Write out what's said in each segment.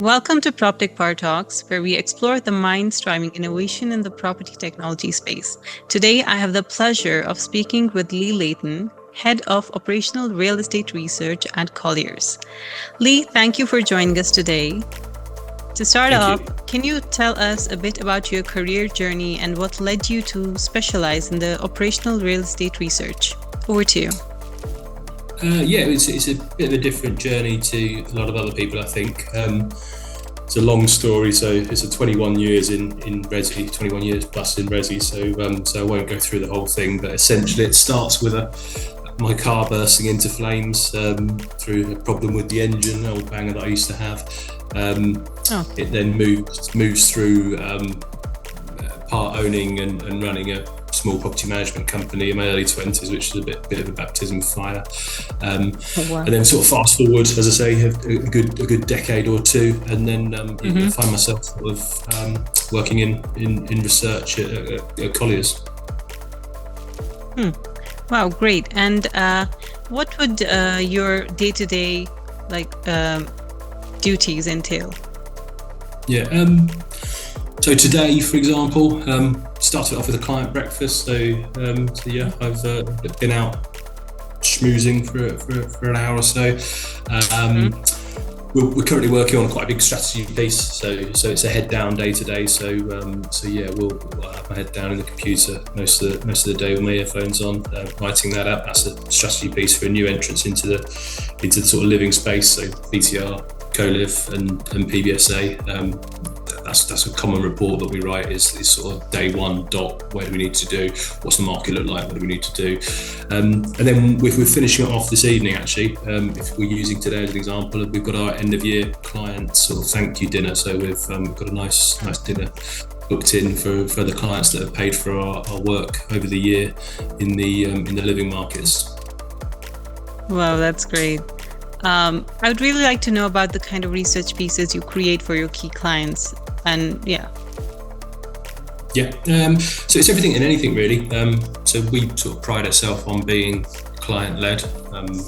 Welcome to PropTech Power Talks, where we explore the minds driving innovation in the property technology space. Today, I have the pleasure of speaking with Layton, Head of Operational Real Estate Research at Colliers. Lee, thank you for joining us today. To start off, can you tell us a bit about your career journey and what led you to specialize in the operational real estate research? Over to you. It's a bit of a different journey to a lot of other people, I think. It's a long story, so it's a 21 years in Resi, 21 years plus in Resi, so I won't go through the whole thing, but essentially it starts with my car bursting into flames through a problem with the engine, an old banger that I used to have. It then moves through part owning and running a small property management company in my early 20s, which is a bit of a baptism of fire. And then sort of fast forward, as I say, a good decade or two, and then I find myself sort of working in research at Colliers. Wow, great. And what would your day-to-day duties entail? So today, for example, started off with a client breakfast. So I've been out schmoozing for an hour or so. We're currently working on quite a big strategy piece. So it's a head down day today. So we'll have my head down in the computer most of the day with my earphones on, writing that up. That's a strategy piece for a new entrance into the sort of living space. So BTR, CoLiv, and PBSA. That's a common report that we write is sort of day one dot, where do we need to do, what's the market look like, what do we need to do, and then we're finishing it off this evening actually. If we're using today as an example, we've got our end of year client sort of thank you dinner, so we've got a nice dinner booked in for the clients that have paid for our work over the year in the living markets. Wow, that's great. I would really like to know about the kind of research pieces you create for your key clients. And so it's everything and anything really. So we sort of pride ourselves on being client-led.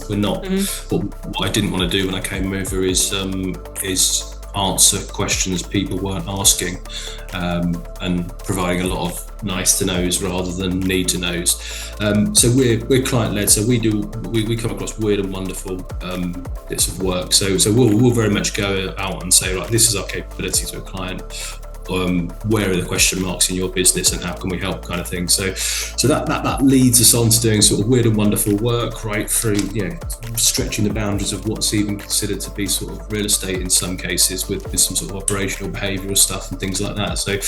We're not. What I didn't want to do when I came over is answer questions people weren't asking, and providing a lot of nice to knows rather than need to knows. So we're client-led. So we come across weird and wonderful bits of work. So we'll very much go out and say, right, this is our capability to a client. Where are the question marks in your business and how can we help, kind of thing. So that leads us on to doing sort of weird and wonderful work right through, stretching the boundaries of what's even considered to be sort of real estate in some cases with some sort of operational behavioural stuff and things like that. So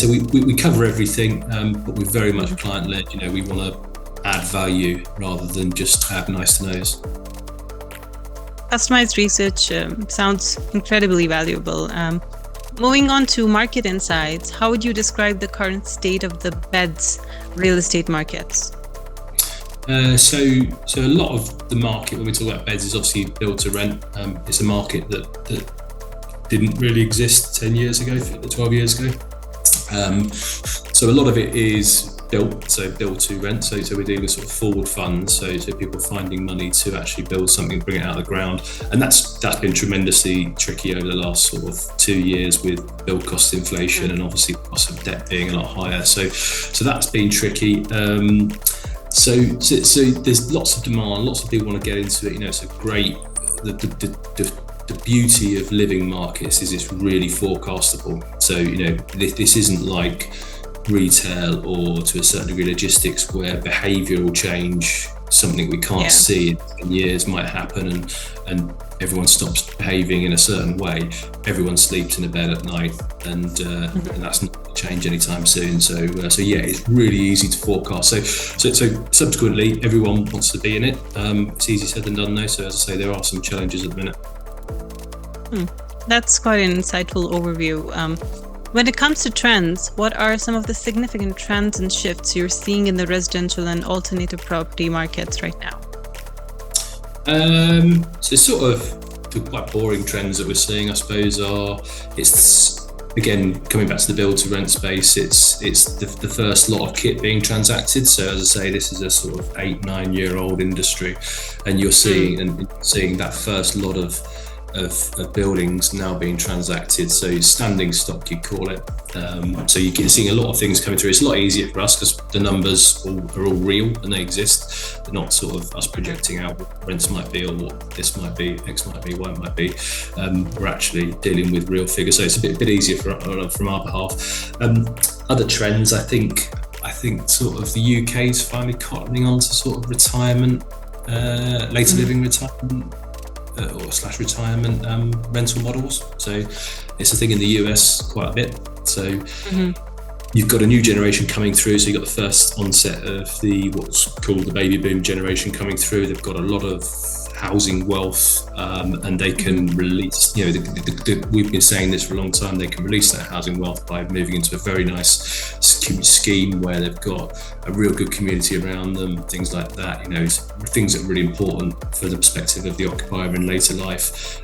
we cover everything, but we're very much client-led. We want to add value rather than just have nice to knows. Customized research sounds incredibly valuable. Moving on to market insights, how would you describe the current state of the beds real estate markets? So a lot of the market when we talk about beds is obviously build to rent. It's a market that didn't really exist 10 years ago, 12 years ago. So a lot of it is built to rent. So we're dealing with sort of forward funds. So people finding money to actually build something, bring it out of the ground, and that's been tremendously tricky over the last sort of 2 years with build cost inflation and obviously cost of debt being a lot higher. So that's been tricky. So there's lots of demand. Lots of people want to get into it. It's a great the beauty of living markets is it's really forecastable. So this isn't like retail or to a certain degree logistics where behavioural change, something we can't see in years, might happen and everyone stops behaving in a certain way. Everyone sleeps in a bed at night and that's not going to change anytime soon. So it's really easy to forecast. So subsequently everyone wants to be in it. It's easier said than done though. So as I say, there are some challenges at the minute. That's quite an insightful overview. When it comes to trends, what are some of the significant trends and shifts you're seeing in the residential and alternative property markets right now? So sort of the quite boring trends that we're seeing, I suppose, it's again coming back to the build to rent space. It's the first lot of kit being transacted. So as I say, this is a sort of 8-9 year old industry, and you're seeing that first lot of of buildings now being transacted. So standing stock, you call it. So you're seeing a lot of things coming through. It's a lot easier for us because the numbers are all real and they exist. They're not sort of us projecting out what rents might be or what this might be, X might be, Y might be. We're actually dealing with real figures, so it's a bit easier from our behalf. Other trends, I think sort of the UK is finally cottoning on to sort of retirement, later living retirement or / retirement rental models. So it's a thing in the US quite a bit. So you've got a new generation coming through. So you've got the first onset of what's called the baby boom generation coming through. They've got a lot of housing wealth, and they can release, we've been saying this for a long time, they can release that housing wealth by moving into a very nice scheme where they've got a real good community around them, things like that, things that are really important for the perspective of the occupier in later life.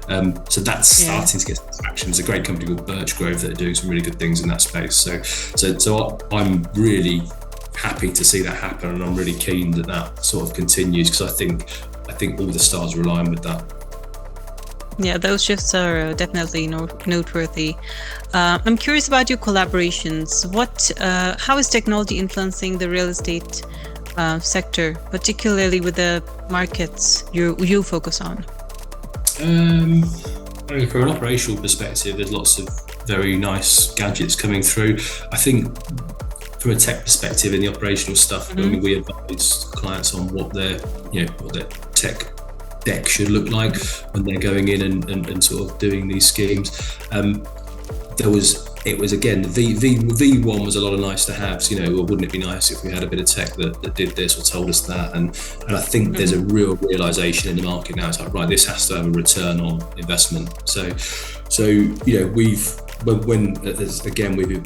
So that's starting to get some traction. There's a great company called 𝗥𝗲𝗹𝗀 that are doing some really good things in that space. So I'm really happy to see that happen, and I'm really keen that sort of continues, because I think all the stars are aligned with that. Yeah, those shifts are definitely noteworthy. I'm curious about your collaborations. How is technology influencing the real estate sector, particularly with the markets you focus on? From an operational perspective, there's lots of very nice gadgets coming through. I think from a tech perspective, in the operational stuff, we advise clients on what their tech deck should look like when they're going in and sort of doing these schemes. It was again, the V1 was a lot of nice to haves, well, wouldn't it be nice if we had a bit of tech that did this or told us that? And I think there's a real realization in the market now. It's like, right, this has to have a return on investment. So we've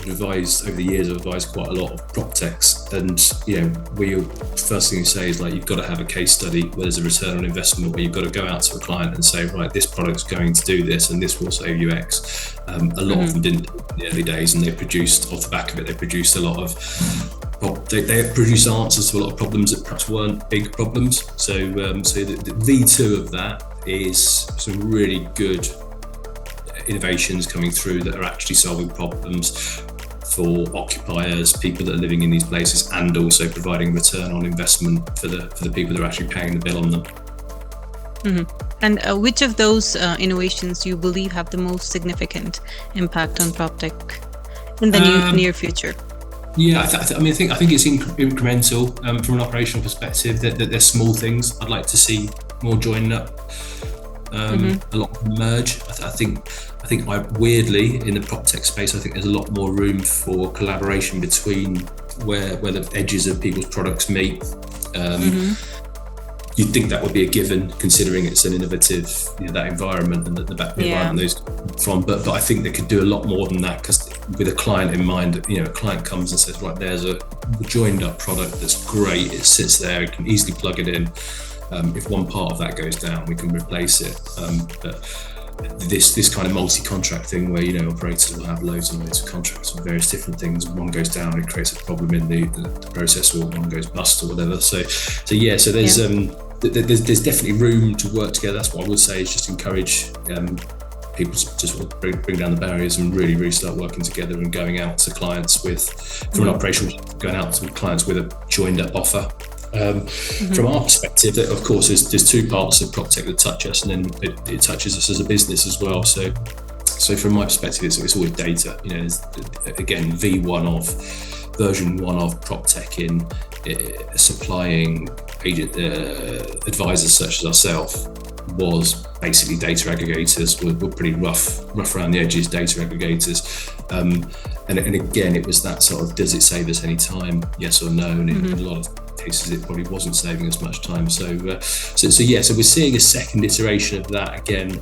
advised over the years, I've advised quite a lot of PropTechs, and first thing you say is, like, you've got to have a case study where there's a return on investment, where you've got to go out to a client and say, right, this product's going to do this and this will save you X. A lot of them didn't in the early days, and they produced, off the back of it, they produced a lot of they produced answers to a lot of problems that perhaps weren't big problems. So the V2 of that is some really good innovations coming through that are actually solving problems for occupiers, people that are living in these places, and also providing return on investment for the people that are actually paying the bill on them. And which of those innovations do you believe have the most significant impact on PropTech in the near future? Yeah, I think it's incremental from an operational perspective. That they're small things. I'd like to see more joining up, a lot merge. I think weirdly in the PropTech space, I think there's a lot more room for collaboration between where the edges of people's products meet. You'd think that would be a given, considering it's an innovative, that environment and the environment those from. But I think they could do a lot more than that, because with a client in mind, a client comes and says, right, there's a joined up product that's great. It sits there, you can easily plug it in. If one part of that goes down, we can replace it. But this kind of multi-contract thing where operators will have loads and loads of contracts on various different things, one goes down, it creates a problem in the process, or one goes bust or whatever. So there's definitely room to work together. That's what I would say, is just encourage people to just bring down the barriers and really start working together and going out to clients from an operational, going out to clients with a joined up offer. From our perspective, of course, there's two parts of PropTech that touch us, and then it touches us as a business as well. So from my perspective, it's always data. Again, version 1 of PropTech in supplying advisors such as ourselves was basically data aggregators. We're pretty rough around the edges, data aggregators. And again, it was that sort of, does it save us any time? Yes or no? And in a lot of cases, it probably wasn't saving us much time. So we're seeing a second iteration of that again.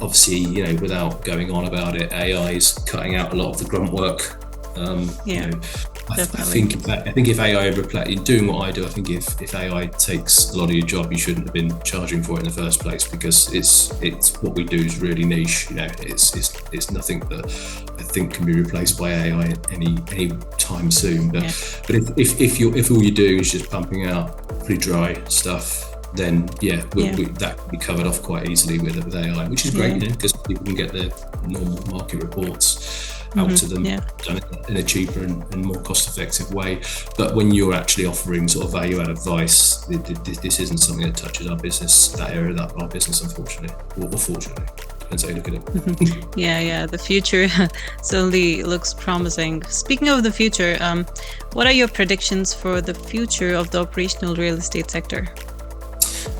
Obviously, without going on about it, AI is cutting out a lot of the grunt work. I think if AI doing what I do, I think if AI takes a lot of your job, you shouldn't have been charging for it in the first place, because it's what we do is really niche. It's nothing that I think can be replaced by AI any time soon. But if all you're doing is just pumping out pretty dry stuff, then that can be covered off quite easily with AI, which is great, because people can get their normal market reports out to them, done in a cheaper and more cost-effective way. But when you're actually offering sort of value-add advice, this isn't something that touches our business, that area of our business, unfortunately, or fortunately. Depends how you look at it. The future certainly looks promising. Speaking of the future, what are your predictions for the future of the operational real estate sector?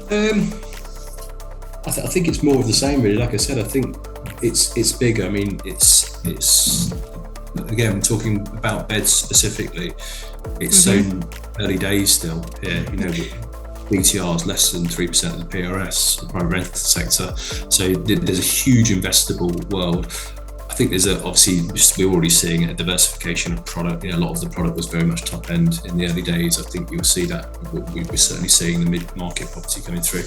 I think it's more of the same, really. Like I said, I think it's bigger. I mean, it's again, talking about beds specifically, it's so early days still here. BTR is less than 3% of the PRS, the private rental sector. So there's a huge investable world. I think there's obviously, we're already seeing a diversification of product. A lot of the product was very much top end in the early days. I think you'll see that. We're certainly seeing the mid-market property coming through.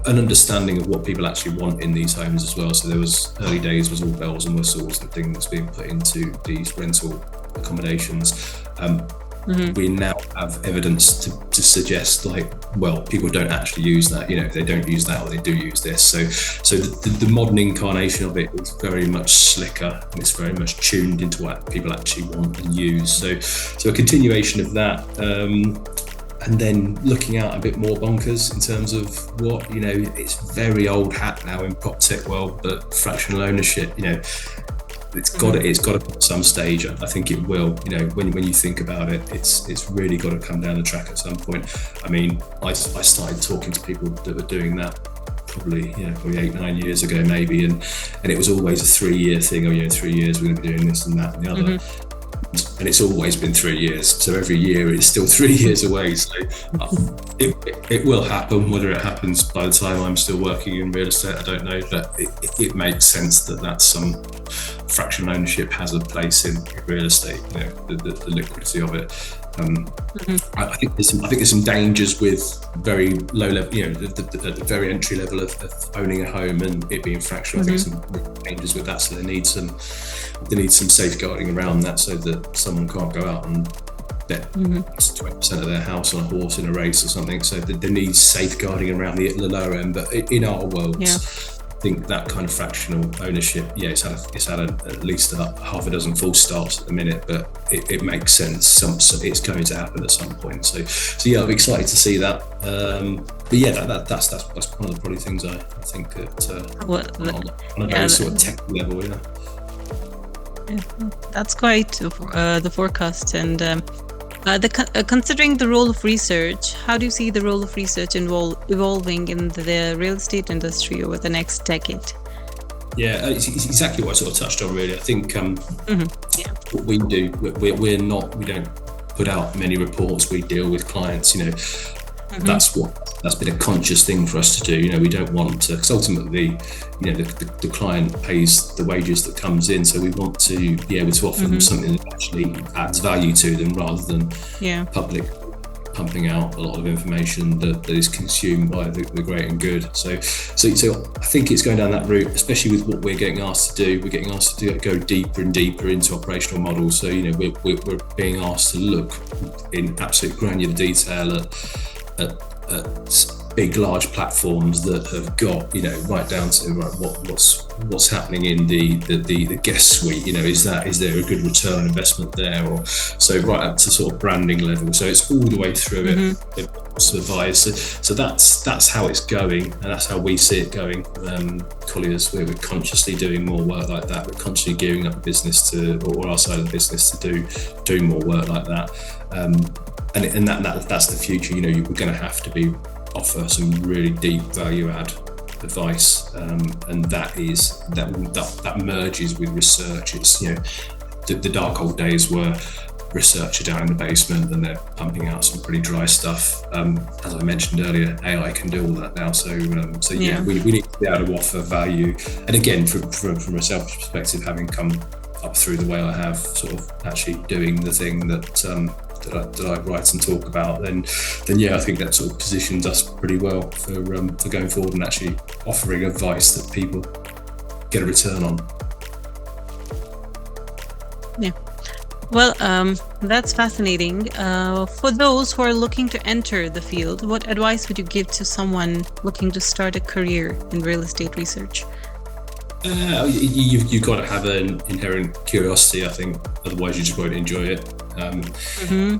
An understanding of what people actually want in these homes as well. So there was, early days was all bells and whistles and things being put into these rental accommodations. We now have evidence to suggest, people don't actually use that. They don't use that, or they do use this. So the modern incarnation of it is very much slicker, and it's very much tuned into what people actually want and use. So a continuation of that, and then looking out a bit more bonkers in terms of what it's very old hat now in PropTech world, but fractional ownership. It's got to come at some stage. I think it will. When you think about it, it's really got to come down the track at some point. I mean, I started talking to people that were doing that probably 8-9 years ago maybe, and it was always a 3-year thing. 3 years we're going to be doing this and that and the other. And it's always been 3 years. So every year it's still 3 years away. So it will happen. Whether it happens by the time I'm still working in real estate, I don't know. But it makes sense that some fractional ownership has a place in real estate. The liquidity of it. I think there's some dangers with very low level, the very entry level of owning a home and it being fractional. I think some dangers with that. So they need some safeguarding around that, so that someone can't go out and bet 20% of their house on a horse in a race or something. So there needs safeguarding around the lower end. But in our worlds, I think that kind of fractional ownership, it's had at least half a dozen false starts at the minute, but it makes sense. It's going to happen at some point. So I'm excited to see that. But that's one of the probably things I think that on a very sort of tech level, That's quite the forecast. And considering the role of research, how do you see the role of research evolving in the real estate industry over the next decade? It's exactly what I sort of touched on, really. I think what we do, we don't put out many reports. We deal with clients, that's been a conscious thing for us to do. We don't want to, because ultimately, the client pays the wages that comes in. So we want to be able to offer them something that actually adds value to them, rather than public pumping out a lot of information that is consumed by the great and good. So I think it's going down that route, especially with what we're getting asked to do. We're getting asked to go deeper and deeper into operational models. So we're being asked to look in absolute granular detail at big, large platforms that have got right down to what's happening in the guest suite. Is there a good return on investment there, or so right up to sort of branding level. So it's all the way through it. Advice. So that's how it's going, and that's how we see it going. Colliers, we're consciously doing more work like that. We're consciously gearing up the business or our side of the business to do more work like that. And that's the future. We're going to have to offer some really deep value add advice, and that merges with research. It's the dark old days were researcher down in the basement and they're pumping out some pretty dry stuff. As I mentioned earlier, AI can do all that now. So we need to be able to offer value. And again, from a selfish perspective, having come up through the way I have, sort of actually doing the thing that I write and talk about, then I think that sort of positions us pretty well for going forward and actually offering advice that people get a return on. Well, that's fascinating. For those who are looking to enter the field, what advice would you give to someone looking to start a career in real estate research? You've got to have an inherent curiosity, I think. Otherwise, you just won't enjoy it.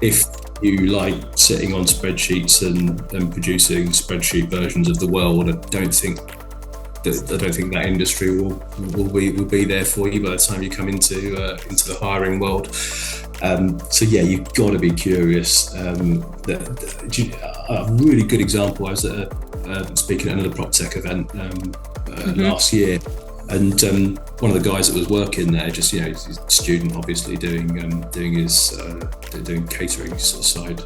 If you like sitting on spreadsheets and producing spreadsheet versions of the world, I don't think that industry will be there for you by the time you come into the hiring world. So yeah, you've got to be curious. A really good example, I was speaking at another PropTech event last year, and one of the guys that was working there, just he's a student, obviously doing catering sort of side,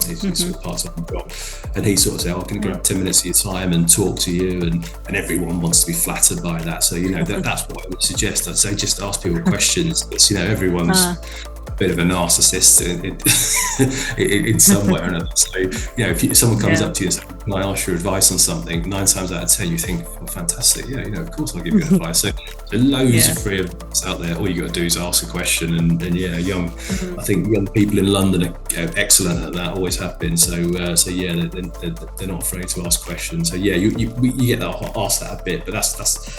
his sort of part-time job, and he sort of said, "I'm going to grab 10 minutes of your time and talk to you," and everyone wants to be flattered by that. So that's what I would suggest. I'd say just ask people questions. Because, everyone's a bit of a narcissist in some way or another. So if someone comes up to you and says, "Can I ask your advice on something?" 9 times out of 10 you think, "Well, fantastic, of course I'll give you advice." So loads of free advice out there. All you got to do is ask a question, and I think young people in London are excellent at that, always have been. So they're not afraid to ask questions. So you get asked that a bit, but that's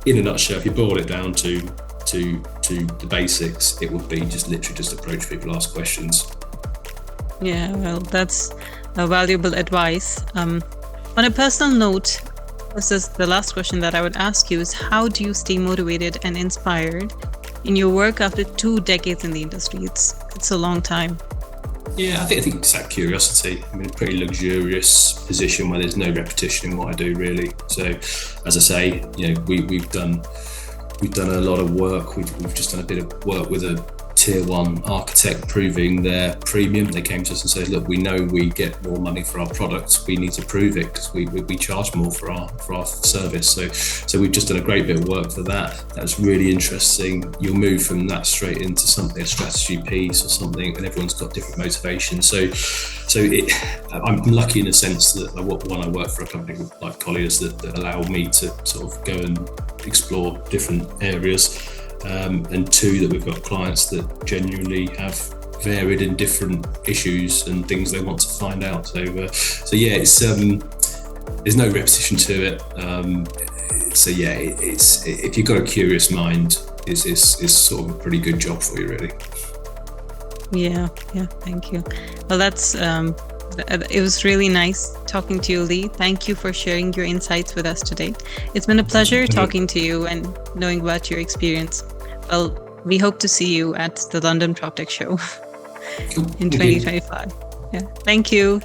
in a nutshell. If you boil it down to the basics, it would be just approach people, ask questions. Yeah, well, that's a valuable advice. On a personal note, this is the last question that I would ask you, is how do you stay motivated and inspired in your work after 2 decades in the industry? It's a long time. Yeah, I think it's that curiosity. I'm in a pretty luxurious position where there's no repetition in what I do, really. So, as I say, we've done a lot of work. We've just done a bit of work with a tier 1 architect proving their premium. They came to us and said, "Look, we know we get more money for our products. We need to prove it because we charge more for our service." So we've just done a great bit of work for that. That's really interesting. You'll move from that straight into something, a strategy piece or something, and everyone's got different motivations. So I'm lucky in a sense that I work for a company like Colliers that allow me to sort of go and explore different areas, and 2, that we've got clients that genuinely have varied and different issues and things they want to find out. So yeah, it's there's no repetition to it. So yeah, it's if you've got a curious mind, it's sort of a pretty good job for you, really. Yeah, thank you. Well, it was really nice talking to you, Lee. Thank you for sharing your insights with us today. It's been a pleasure talking to you and knowing about your experience. Well, we hope to see you at the London PropTech show in 2025. Yeah, thank you.